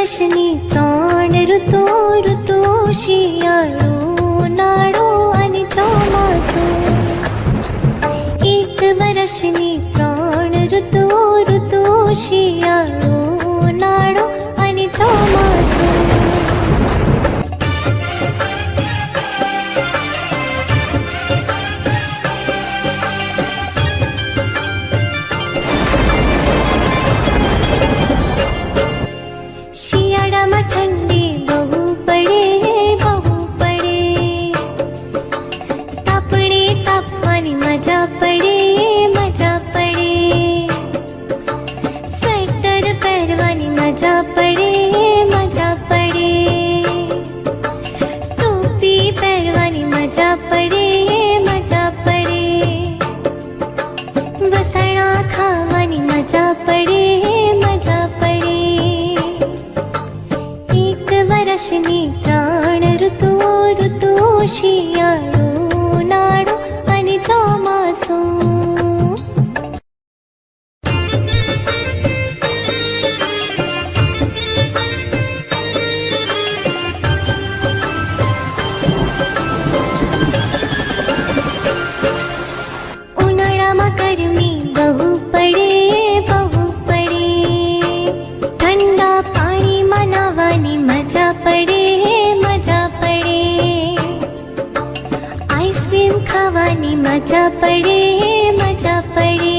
વર્ષની 3 ઋતુ ઋતુ શિયાળો ઉનાળો અને ચોમાસું. એક વર્ષની 3 ઋતુ ઋતુ શિયાળો ઉનાળો અને ચોમાસું. શિયાળામાં ઠંડી બહુ પડે બહુ પડે, તાપણે તાપવાની મજા પડે મજા પડે, સ્વેટર પહેરવાની મજા પડે મજા પડે, ટોપી પહેરવાની મજા પડે મજા પડે, વસણા ખાવાની મજા પડે મજા પડે. વર્ષની 3 ઋતુ ઋતુ શિયાળો ઉનાળો અને ચોમાસું. ઉનાળામાં ગરમી બહુ પડે બહુ પડે, ઠંડા પાણીમાં નાહવાની મજા પડે મજા પડે, આઈસ્ક્રીમ ખાવાની મજા પડે મજા પડે,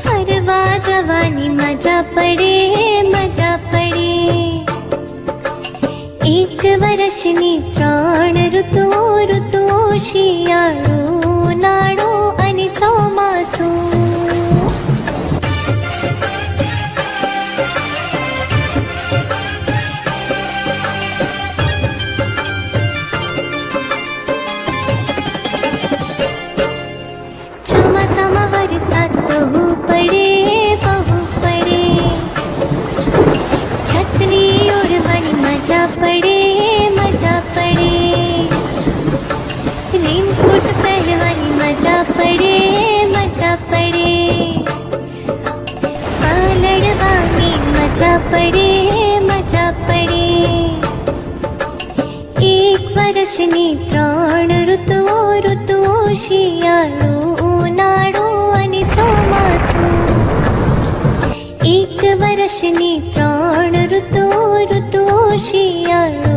ફરવા જવાની મજા પડે મજા પડે. એક વર્ષની 3 ઋતુ ઋતુ શિયાળો ઉનાળો અને ચોમાસું. ચોમાસામાં વરસાદ બહુ પડે બહુ પડે, છત્રી ઓઢવાની મજા પડે મજા પડે, રેનકોટ પહેરવાની મજા પડે મજા પડે, પલળવાની મજા પડે મજા પડે. એક વર્ષની 3 ઋતુ ઋતુ શિયાળો ઉનાળો અને ચોમાસું. એક વર્ષની 3 ઋતુ ઋતુ શિયાળો